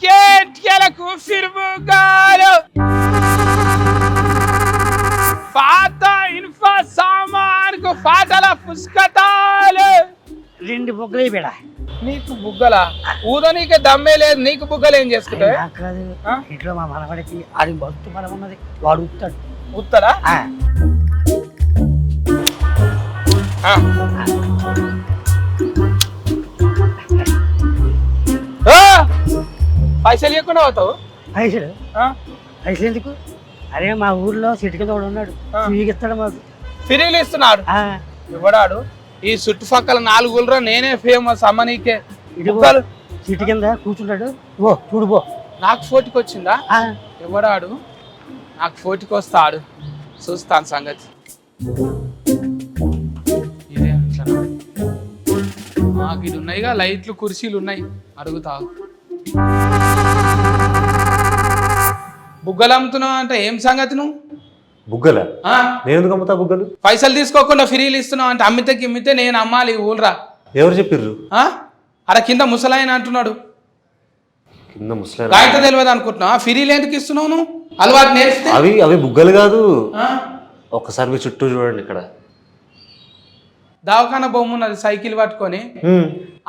చికెట్లకు ఫిర్ముగాలు పాత ఇన్ఫా సామాన్కు పాటల పుస్తకాలు. 2 బుగ్గలు బేడ. నీకు బుగ్గల ఊదో నీకే దమ్మే లేదు, నీకు బుగ్గలు ఏం చేసుకుంటావు? ఇంట్లో మా మనవడికి అది బస్తు బలం ఉన్నది, వాడు ఉత్తాడు. ఉత్తరా? పైసలు ఇవ్వకుండా అవుతావు? పైసలు ఎందుకు? అరే మా ఊర్లో సిటీ కింద కూడా ఉన్నాడు, ఇస్తాడు మాకు. ఫిరీలు ఇస్తున్నాడు ఇవ్వడాడు. ఈ చుట్టుపక్కల 4 ఊళ్ళో నేనే ఫేమస్ అమ్మ నీకే. సిటీ కింద కూర్చుంటాడు, ఓ చూడు పో. నాకు ఫోటోకి వచ్చిందా? ఇవ్వడాడు. నాకు ఫోటోకి వస్తాడు, చూస్తాను సంగతి. ఇదే మాకు ఇది ఉన్నాయిగా, లైట్లు కుర్చీలు ఉన్నాయి, అడుగుతా. బుగ్గలు అమ్ముతున్నావు అంటే ఏం సంగతి? నువ్వు బుగ్గల నేను ఎందుకు అమ్ముతా బుగ్గలు? పైసలు తీసుకోకుండా ఫ్రీలు ఇస్తున్నావు అంటే అమ్మితే నేను అమ్మాలి ఊళ్ళరా. ఎవరు చెప్పిర్రు? అరే కింద ముసలాయన అంటున్నాడు. కింద ముసలాయన కాగిత తెలియదు అనుకుంటున్నావా? ఫ్రీలు ఎందుకు ఇస్తున్నావు నువ్వు? అలవాటు నేర్పితే. అవి బుగ్గలు కాదు. ఒక్కసారి మీ చుట్టూ చూడండి. ఇక్కడ దవాఖాన బొమ్మ ఉన్నది, సైకిల్ పట్టుకొని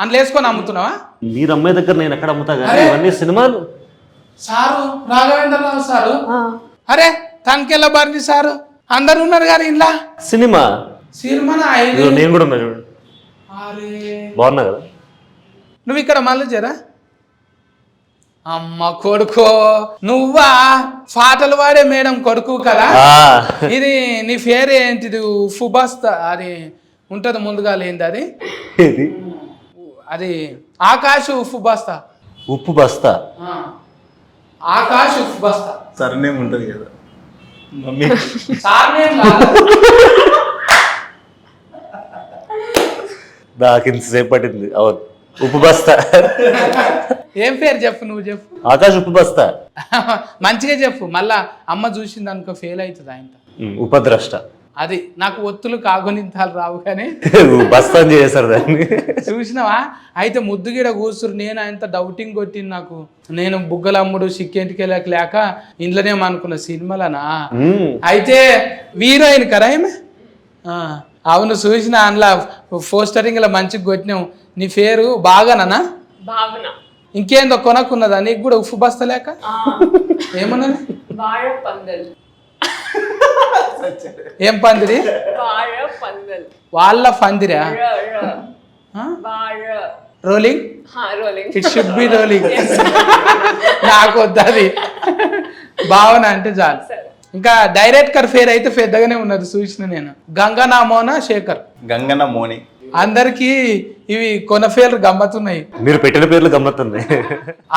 అందులో వేసుకొని అమ్ముతున్నావా? మీరు అమ్మాయి దగ్గర నేను ఎక్కడ అమ్ముతా కానీ ఇవన్నీ సినిమాలు. సారు రాఘవేంద్రరావు సారు, అరే తనకెళ్ళ బారి సారు అందరు ఉన్నారు కానీ ఇంట్లో సినిమా నేను కూడా ఉన్నా చూడండి. బాగున్నా కదా? నువ్వు ఇక్కడ మళ్ళీ చేరా? అమ్మ కొడుకో నువ్వా? పాటలు వాడే మేడం కొడుకు కదా? ఇది నీ పేరు ఏంటిది? ఫుబస్తా అది ఉంటది ముందుగా లేనిది అది. అది ఆకాశ్ ఉప్పు బస్తా. ఉప్పు బస్తా, ఆకాశ్ ఉప్పు బస్తా. సర్నేమ్ ఉంటది కదా మమ్మీ. నాకు ఇంతసేపు పట్టింది. అవును ఉప్పు బస్తా. ఏం పేరు చెప్పు, నువ్వు చెప్పు. ఆకాశ్ ఉప్పు బస్తా. మంచిగా చెప్పు, మళ్ళా అమ్మ చూసింది అనుకో ఫెయిల్ అవుతుంది ఆయన. ఉపద్రష్ట. అది నాకు ఒత్తులు కాగునింతాలు రావు కానీ బస్తా చేశారు దాన్ని. చూసినావా? అయితే ముద్దుగిడ కూర్చురు. నేను ఆయనతో డౌటింగ్ కొట్టింది. నాకు నేను బుగ్గల అమ్ముడు సిక్కేంటికి లేక ఇంట్లోనే అనుకున్న సినిమాలనా. అయితే హీరోయిన్ కదా ఏమే? అవును చూసిన అందులో పోస్టరింగ్ లో మంచిగా కొట్టినావు. నీ పేరు బాగానా? ఇంకేందో కొనక్కున్నదా నీకు కూడా ఉప్పు బస్తా లేక? ఏమన్నది? ఏం పందిరి? వాళ్ళ పందిరా? Rolling, it should be rolling. నాకు వద్దది. భావన అంటే చాలు. ఇంకా డైరెక్టర్ పేరు అయితే పెద్దగానే ఉన్నది చూసిన నేను. గంగనా మోనా శేఖర్. గంగనా మోని. అందరికి ఇవి కొన పేర్లు గమ్మత్తున్నాయి. మీరు పెట్టిన పేర్లు గమ్మత్తున్నాయి.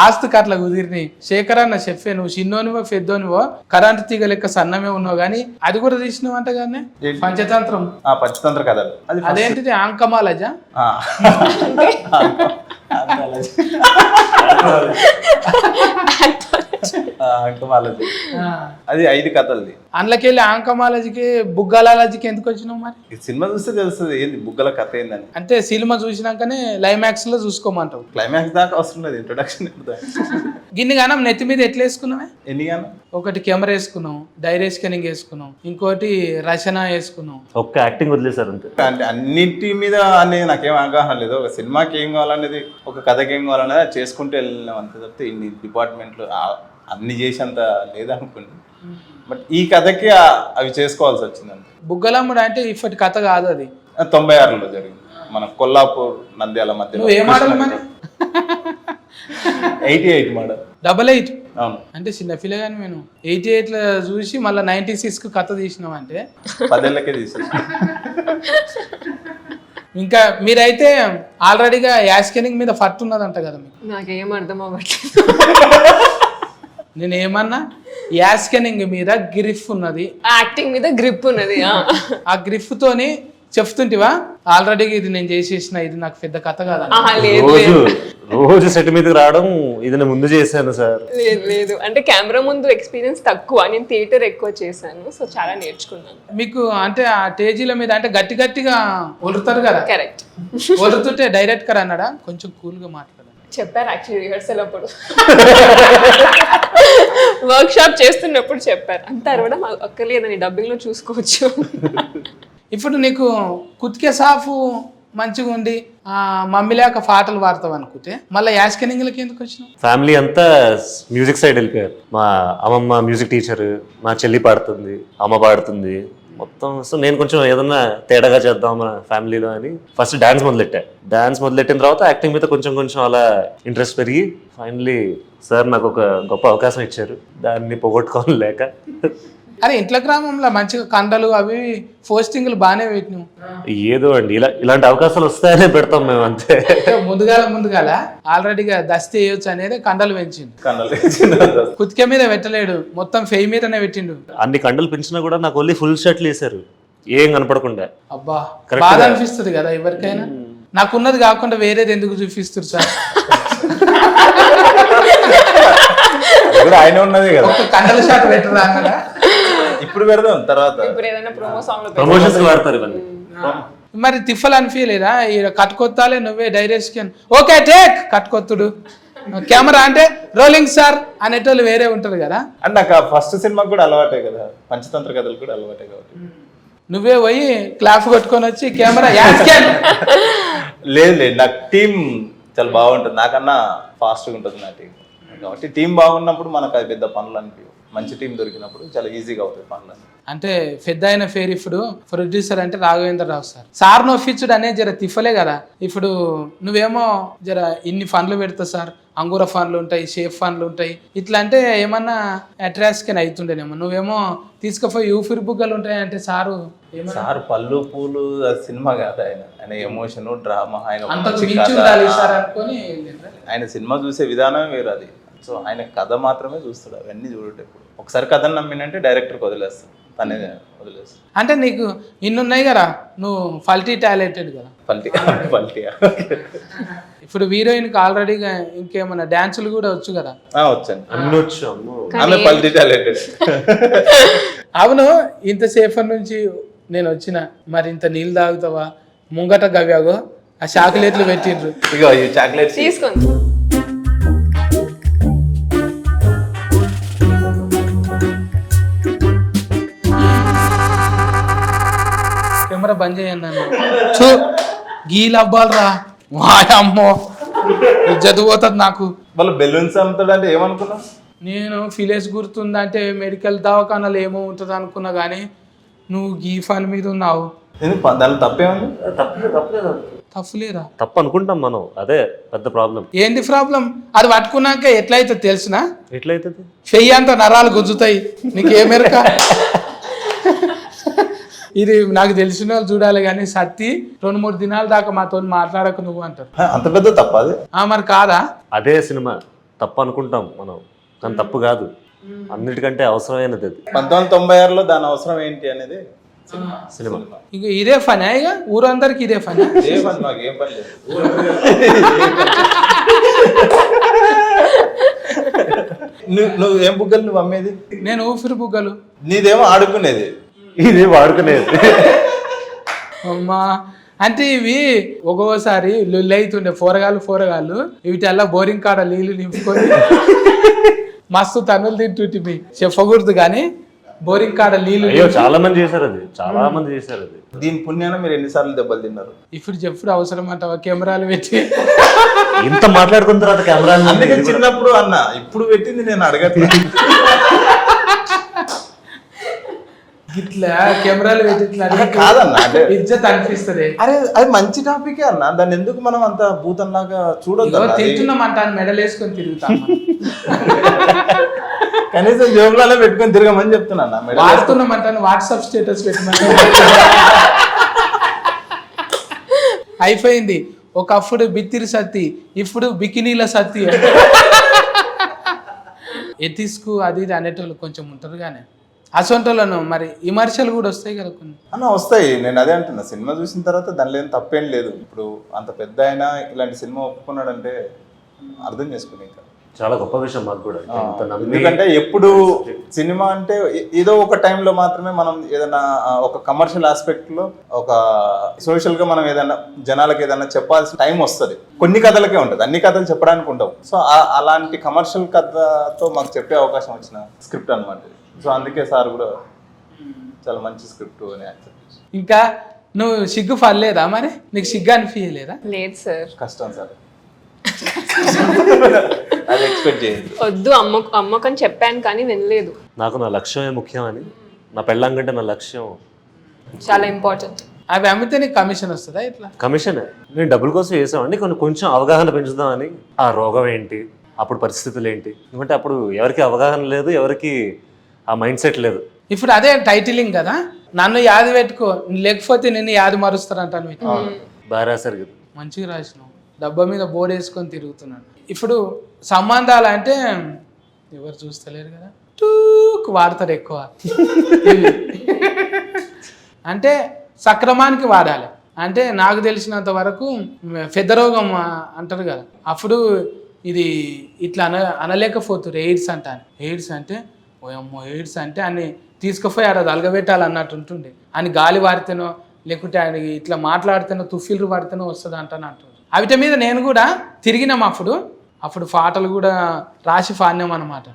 ఆస్తుకి అట్లా కుదిరినాయి. శేఖర్ అన్న చెప్పే, నువ్వు చిన్నోనివో పెద్దోనివో కరెంటు తీగ లెక్క సన్నమే ఉన్నావు కానీ అది కూడా తీసినావు అంట కానీ. పంచతంత్రం. పంచతంత్ర కథలు. అదేంటిది? ఆంకమాలజా? అది 5 కథలది. అందులోకెళ్ళి ఆంకమాలజీకి బుగ్గలాలజీకి ఎందుకు వచ్చినావు మరి? సినిమా చూస్తే తెలుస్తుంది ఏంది బుగ్గల కథ ఏందని. అంటే సినిమా చూసినాకనే క్లైమాక్స్ లో చూసుకోమంటావు? క్లైమాక్స్ దాకా అవసరం లేదు, ఇంట్రొడక్షన్. గిన్ని గానం నెత్తి మీద ఎట్లా వేసుకున్నావే? ఎన్ని గానం? ఒకటి కెమెరా వేసుకున్నావు, డైరీ స్కానింగ్ వేసుకున్నావు, ఇంకోటి రచన వేసుకున్నావు. ఒక్క యాక్టింగ్ వదిలేసారు అంతే. అంటే అన్నింటి మీద అనేది నాకేం అవగాహన లేదు. ఒక సినిమాకి ఏం కావాలనేది, ఒక కథకి ఏం కావాలనేది అది చేసుకుంటూ వెళ్ళినాం అంతే తప్పితే ఇన్ని డిపార్ట్మెంట్లు అన్ని చేసేంత లేదనుకోండి. బట్ ఈ కథకి అవి చేసుకోవాల్సి వచ్చింది అంతే. బుగ్గలమ్ముడు అంటే ఇప్పటి కథ కాదు, అది 96లో జరిగింది మన కొల్లాపూర్ నంద్యాల మధ్య. నువ్వు ఏ మోడల్ మరి? 88 మోడల్. 88? అవును. అంటే చిన్న పిల్లగాని నేను 88లో చూసి మళ్ళీ 96కు కథ తీసినావు అంటే 10 ఏళ్ళకే తీసేసి. ఇంకా మీరైతే ఆల్రెడీగా యాస్కెనింగ్ మీద ఫట్ ఉన్నదంట కదా మీకు? నాకేం అర్థం అవ్వట్లేదు. నేను ఏమన్నా యాస్కెనింగ్ మీద గ్రిఫ్ ఉన్నది, యాక్టింగ్ మీద గ్రిప్ ఉన్నది. ఆ గ్రిఫ్ తోని చెప్తుంటివా ఆల్రెడీ ఇది నేను చేసేసిన, ఇది నాకు పెద్ద కథ కాదా? రోజు సెట్ మీదకి రావడం ఇది నేను ముందు చేశాను సార్. లేదు అంటే కెమెరా ముందు ఎక్స్పీరియన్స్ తక్కువ, నేను థియేటర్ ఎక్కువ చేశాను, సో చాలా నేర్చుకున్నాను. మీకు అంటే ఆ స్టేజీల మీద అంటే గట్టిగా ఒలురుతారు కదా? కరెక్ట్. ఒలురుతుంటే డైరెక్టర్ అన్నాడా కొంచెం కూల్గా మాట్లాడాలి? చెప్పారు యాక్చువల్లీ రిహర్సల్ అప్పుడు వర్క్ షాప్ చేస్తున్నప్పుడు చెప్పారు అంతా అరవడం అక్కర్లేదని డబ్బింగ్ లో చూసుకోవచ్చు. ఇప్పుడు నీకు కుతికే సాఫ్ మంచిగా ఉండి మమ్మీ లేక పాటలు పాడతావు అనుకుంటే మళ్ళీ యాస్కెనింగ్లకి ఎందుకు వచ్చినావు? ఫ్యామిలీ అంతా మ్యూజిక్ సైడ్ వెళ్ళిపోయారు. మా అమ్మమ్మ మ్యూజిక్ టీచర్, మా చెల్లి పాడుతుంది, అమ్మ పాడుతుంది మొత్తం. సో నేను కొంచెం ఏదన్నా తేడాగా చేద్దాం మన ఫ్యామిలీలో అని ఫస్ట్ డాన్స్ మొదలెట్టిన తర్వాత యాక్టింగ్ మీద కొంచెం కొంచెం అలా ఇంట్రెస్ట్ పెరిగి ఫైనలీ సార్ నాకు ఒక గొప్ప అవకాశం ఇచ్చారు, దాన్ని పోగొట్టుకోవాలి లేక. అరే ఇంట్లో గ్రామంలో మంచిగా కండలు అవి పోస్టింగ్లు బాగానే పెట్టినావు. ఏదో అండి ఇలాంటి అవకాశాలు వస్తాయనే పెడతాం మేము అంతే. ముందుగాల ఆల్రెడీగా దస్తి వేయొచ్చు అనేది కండలు పెంచిండు. కన్నలు కుతికే మీద పెట్టలేడు, మొత్తం ఫెయి మీదనే పెట్టిండు. అన్ని కండలు పెంచినా కూడా నాకు ఓన్లీ ఫుల్ షర్ట్లు వేసారు, ఏం కనపడకుండా. అబ్బా బాధ అనిపిస్తుంది కదా ఎవరికైనా. నాకున్నది కాకుండా వేరేది ఎందుకు చూపిస్తారు సార్? కూడా ఆయన ఉన్నది కదా, ఒక కండల షాట్ పెట్టరా అన్నదా? ఇప్పుడు పెడదాం తర్వాత. ఇప్పుడు ఏదైనా ప్రోమో సాంగ్ లో ప్రమోషన్స్ వాడతారు ఇవన్నీ. మరి తిఫల్ అనిపించలేదా? కట్టుకొత్తాలే నువ్వే డైరెక్షన్ ఓకే టేక్ కట్టుకొత్తుడు కెమెరా అంటే రోలింగ్ సార్ అనేటోళ్ళు వేరే ఉంటారు కదా. అండ్ నాకు ఫస్ట్ సినిమాకి కూడా అలవాటే కదా, పంచతంత్ర కథలు కూడా అలవాటే కాబట్టి. నువ్వే పోయి క్లాప్ కొట్టుకొని వచ్చి కెమెరా యాస్కెన్. లేదు నాకు టీం చాలా బాగుంటుంది, నాకన్నా ఫాస్ట్గా ఉంటుంది నా టీం. కాబట్టి టీం బాగున్నప్పుడు మనకు అది పెద్ద పనులు అనిపించవు, మంచి టీం దొరికినప్పుడు చాలా ఈజీగా అవుతాయి పనులు. అంటే పెద్ద అయిన పేరు ఇప్పుడు ప్రొడ్యూసర్ అంటే రాఘవేంద్రరావు సార్ నొప్పించుడు అనేది జర తిఫలే కదా. ఇప్పుడు నువ్వేమో జర ఇన్ని ఫండ్లు పెడతావు సార్, అంగూర ఫండ్లు ఉంటాయి, షేప్ ఫండ్లు ఉంటాయి, ఇట్లా అంటే ఏమన్నా అట్రాక్షన్ అవుతుండేనేమో. నువ్వేమో తీసుకుపోయి యూఫిర్ బుగ్గలు ఉంటాయి అంటే సారు పళ్ళు పూలు సినిమా కాదు, ఆయన ఎమోషన్ డ్రామా, ఆయన సినిమా చూసే విధానమే వేరు అది. సో ఆయన కథ మాత్రమే చూస్తాడు, అవన్నీ చూడటం. ఇప్పుడు ఒకసారి కథను నమ్మినంటే డైరెక్టర్కి వదిలేస్తాడు, తనే వదిలేస్తాడు. అంటే నీకు ఇన్నున్నాయి కదా, నువ్వు ఫల్టీ టాలెంటెడ్ కదా. పల్టీ ఇప్పుడు హీరోయిన్కి ఆల్రెడీగా ఇంకేమన్నా డాన్సులు కూడా వచ్చు కదా? వచ్చాను, అన్ని వచ్చు. ఆమె పల్టీ టాలెంటెడ్. అవును, ఇంతసేపు నుంచి నేను వచ్చిన మరి ఇంత నీళ్ళు తాగుతావా? ముంగట గవ్యాగో ఆ చాక్లెట్లు పెట్టిండ్రు, ఇగో ఈ చాక్లెట్స్ తీసుకోండి. కెమెరా బంద్ చేయండి అన్న. చూ గీలు అవ్వాలరా, వాయమ్మో ఇజ్జత్ పోతుంది నాకు. వాళ్ళు బెలూన్స్ అమ్ముతాడు అంటే ఏమనుకున్నావు? నేను ఫిలేస్ గుర్తుందంటే మెడికల్ దవాఖానాలు ఏమో ఉంటుంది అనుకున్నా, కానీ నువ్వు గీ ఫన్ మీద ఉన్నావు. దాని తప్పేముంది? తప్పులేరా? తప్పు అనుకుంటాం మనం, అదే పెద్ద ప్రాబ్లం. ఏంది ప్రాబ్లం? అది పట్టుకున్నాక ఎట్లయితే తెలుసునా? ఎట్లయితుంది? చెయ్యి అంత నరాలు గుంజుతాయి, నీకేమెరక? ఇది నాకు తెలిసిన వాళ్ళు చూడాలి, కానీ సత్తి 2-3 దినాల దాకా మాతో మాట్లాడకు నువ్వు అంటారు. అంత పెద్ద తప్ప అది? మరి కాదా? అదే సినిమా తప్పు అనుకుంటాం మనం, కానీ తప్పు కాదు, అన్నిటికంటే అవసరమైనది అది. 1996లో దాని అవసరం ఏంటి అనేది సినిమా. ఇక ఇదే ఫనా? ఇక ఊరందరికి ఇదే ఫనా? మాకేం పని లేదు. నువ్వు ఏం బుగ్గలు నువ్వు అమ్మేది? నేను ఊపిరి బుగ్గలు. నీదేమో ఆడుకునేది, ఇది వాడుకునేది. అమ్మా అంటే ఇవి ఒక్కోసారి లొల్లి అవుతుండే పోరగాళ్ళు వీటల్లా బోరింగ్ కాడ నీళ్లు నింపుకొని మస్తు తన్నులు తింటుంటే చెప్పకూడదు, కానీ బోరింగ్ కాడ నీళ్లు. అయ్యో చాలా మంది చేశారు అది. దీని పుణ్యాన మీరు ఎన్నిసార్లు దెబ్బలు తిన్నారు? ఇప్పుడు చెప్పుడు అవసరం అంటావా? కెమెరాలు పెట్టి ఇంత మాట్లాడుకున్న తర్వాత కెమెరా. అందుకే చిన్నప్పుడు అన్న, ఇప్పుడు పెట్టింది నేను అడగట్లేదు. ఇట్లా కెమెరాలు పెట్టి ఇట్లా కాదన్నా, అంటే ఇజ్జత్ అనిపిస్తుంది. అరే అది మంచి టాపికే అన్న, దాన్ని ఎందుకు మనం అంత భూతంలాగా చూడొద్దు? తింటున్నామంట మెడల్ వేసుకొని తిరుగుతాం, కనీసం జోబులలో పెట్టుకొని తిరగమని చెప్తున్నా. వాడుతున్నామంట వాట్సాప్ స్టేటస్ పెట్టమని. అయిపోయింది. ఒకప్పుడు బిత్తిరి సత్తి, ఇప్పుడు బికినీల సత్తి. ఎథిస్కు అది ఇది అనేటోళ్ళు కొంచెం ఉంటారు, కానీ అసొంటోళ్ళను మరి విమర్శలు కూడా వస్తాయి కదా కొన్ని. అన్న వస్తాయి, నేను అదే అంటున్నా. సినిమా చూసిన తర్వాత దానిలో ఏం తప్పేం లేదు. ఇప్పుడు అంత పెద్ద అయినా ఇలాంటి సినిమా ఒప్పుకున్నాడంటే అర్థం చేసుకుని ఇంకా చాలా గొప్ప విషయం మాకు కూడా. ఇంత నమ్మి ఎందుకంటే ఎప్పుడు సినిమా అంటే ఏదో ఒక టైంలో మాత్రమే మనం ఏదైనా ఒక కమర్షియల్ ఆస్పెక్ట్ లో ఒక సోషల్ గా మనం ఏదైనా జనాలకు ఏదైనా చెప్పాల్సిన టైం వస్తుంది. కొన్ని కథలకే ఉంటుంది, అన్ని కథలు చెప్పడానికి ఉండవు. సో అలాంటి కమర్షియల్ కథతో మాకు చెప్పే అవకాశం వచ్చిన స్క్రిప్ట్ అనమాట. సో అందుకే సార్ కూడా చాలా మంచి స్క్రిప్ట్ అని యాక్సెప్ట్ చేసి. ఇంకా నువ్వు సిగ్గు పడలేదా మరి? నీకు సిగ్గు అనిపించలేదా? లేదు సార్, కష్టం సార్, అది ఎక్స్పెక్ట్ చేయండి. వద్దు అమ్మకని చెప్పాను కానీ వినలేదు. నాకు నా లక్ష్యమే ముఖ్యం అని, నా పెళ్ళాం కంటే నా లక్ష్యం చాలా ఇంపార్టెంట్. అవి అమ్మితే నీకు కమిషన్ వస్తుందా? ఇట్లా కమిషనే. నేను డబ్బుల కోసం చేసామండి, కొంచెం అవగాహన పెంచుదామని. ఆ రోగం ఏంటి, అప్పుడు పరిస్థితులు ఏంటి, ఎందుకంటే అప్పుడు ఎవరికి అవగాహన లేదు, ఎవరికి ఆ మైండ్ సెట్ లేదు. ఇప్పుడు అదే టైటిలింగ్ కదా, నన్ను యాది పెట్టుకో లేకపోతే నిన్ను యాది మరుస్తారంటాను. బాగా రాశారు కదా. మంచిగా రాసినావు, డబ్బా మీద బోర్డు వేసుకొని తిరుగుతున్నాను. ఇప్పుడు సంబంధాలు అంటే ఎవరు చూస్తలేరు కదా, టూక్ వాడతారు ఎక్కువ. అంటే సక్రమానికి వాడాలి. అంటే నాకు తెలిసినంత వరకు పెద్ద రోగం అంటారు కదా, అప్పుడు ఇది ఇట్లా అనలేకపోతున్నారు. ఎయిడ్స్ అంటాను. ఎయిడ్స్ అంటే ఓయమ్మో, ఎయిడ్స్ అంటే అన్ని తీసుకుపోయి ఆడ అలగబెట్టాలి అన్నట్టు ఉంటుండే. అని గాలి వాడితేనో లేకుంటే ఆయన ఇట్లా మాట్లాడితేనో తుఫిల్లు పడితేనో వస్తుంది అంటాను. అవిట మీద నేను కూడా తిరిగినాం. అప్పుడు పాటలు కూడా రాసి పాడినాం అనమాట.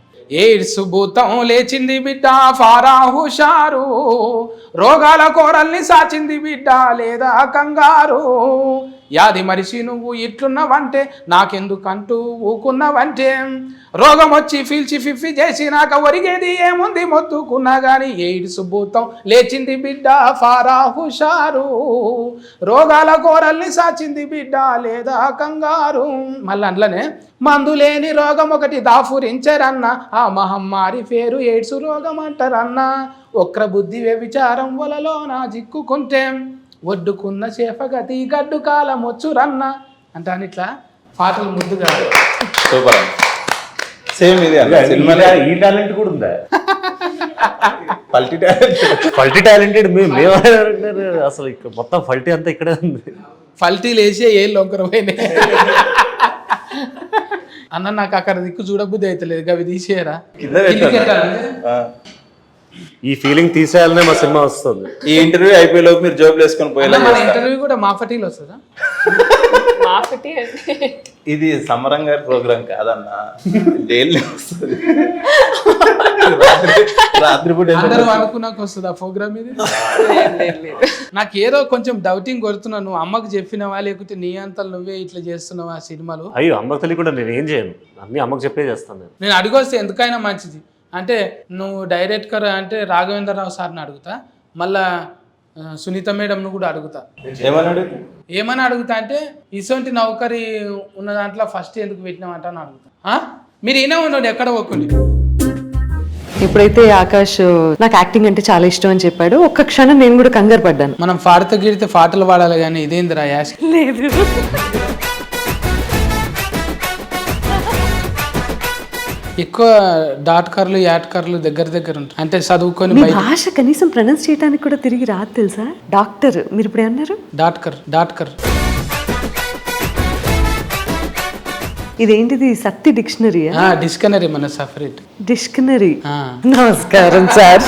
ఎయిడ్స్ భూతం లేచింది బిడ్డ ఫారా హుషారు, రోగాల కోరల్ని సాచింది బిడ్డ లేదా కంగారు, యాది మరిసి నువ్వు ఇట్లున్నావంటే నాకెందుకంటూ ఊకున్నావంటే, రోగం వచ్చి ఫీల్చి ఫిఫ్ఫి చేసినాక ఒరిగేది ఏముంది మొత్తుకున్నా గాని, ఎయిడ్స్ భూతం లేచింది బిడ్డ ఫారా హుషారు, రోగాల కోరల్ని సాచింది బిడ్డ లేదా కంగారు. మళ్ళీ అందులోనే మందు లేని రోగం ఒకటి దాఫురించరన్న, ఆ మహమ్మారి పేరు ఎయిడ్స్ రోగం అంటారన్న, ఒక్ర బుద్ధి వ్యభిచారం వలలో నా జిక్కుకుంటే, ఒడ్డుకున్న చేపగతి గడ్డు కాలం వచ్చురన్న అంటాను. ఇట్లా పాటలు ముద్దుగా. సూపర్. సేమ్ ఇది సినిమాలో ఈ టాలెంట్ కూడా ఉందా? పల్టీ టాలెంటెడ్ మేము అసలు మొత్తం ఫల్టీ అంతా ఇక్కడే ఉంది. ఫల్టీలు వేసే ఏళ్ళు ఒకరు పోయినాయి అన్న. నాకు అక్కడ దిక్కు చూడబుద్ధి అవుతలేదు, అవి తీసేయరా. ఈ ఫీలింగ్ తీసేయాలనే మా సినిమా వస్తుంది. ఈ ఇంటర్వ్యూ అయిపోయేలోపు మీరు జోబులు వేసుకొని పోయేలా మన ఇంటర్వ్యూ కూడా మా ఫటీలు వస్తుందా? ఇది సమరం గారి ప్రోగ్రామ్ కాదన్నా, డైలీ వస్తుంది. రాత్రిపూట అందరూ అనుకున్నాక వస్తుంది ఆ ప్రోగ్రామ్ ఇది. నాకు ఏదో కొంచెం డౌటింగ్ కొడుతున్నావు, నువ్వు అమ్మకు చెప్పినవా లేకపోతే నీ అంతలు నువ్వే ఇట్లా చేస్తున్నావా సినిమాలు? అయ్యో, అమ్మకు తెలియకుండా నేను ఏం చేయను, అన్ని అమ్మకు చెప్పే చేస్తాను. నేను అడిగొస్తే ఎందుకైనా మంచిది. అంటే నువ్వు డైరెక్టర్ అంటే రాఘవేంద్రరావు సార్ని అడుగుతా, మళ్ళా సునీత మేడంను కూడా అడుగుతా. ఏమని అడుగుతా అంటే ఇసొంటి నౌకరీ ఉన్న దాంట్లో ఫస్ట్ ఎందుకు పెట్టినామంట అని అడుగుతా. మీరు ఈయన ఉన్నాడు ఎక్కడ ఒక్కండి. ఎప్పుడైతే ఆకాష్ నాకు యాక్టింగ్ అంటే చాలా ఇష్టం అని చెప్పాడు, ఒక్క క్షణం నేను కూడా కంగారు పడ్డాను. మనం పాడితే గిడితే పాటలు పాడాలి కానీ ఇదేందిరా యాష్. లేదు, ఎక్కువ డాట్ కార్లు యాట్ కార్లు దగ్గర ఉంటాయి. అంటే చదువుకొని మీ భాష కనీసం ప్రొనౌన్స్ చేయడానికి కూడా తిరిగి రాదు తెలుసా? డాక్టర్ మీరు ఇప్పుడు అన్నారు. డాట్ కర్ ఇదేంటిది? సత్తి డిక్షనరీ? డిక్షనరీ మన సపరేట్ డిక్షనరీ. నమస్కారం సార్.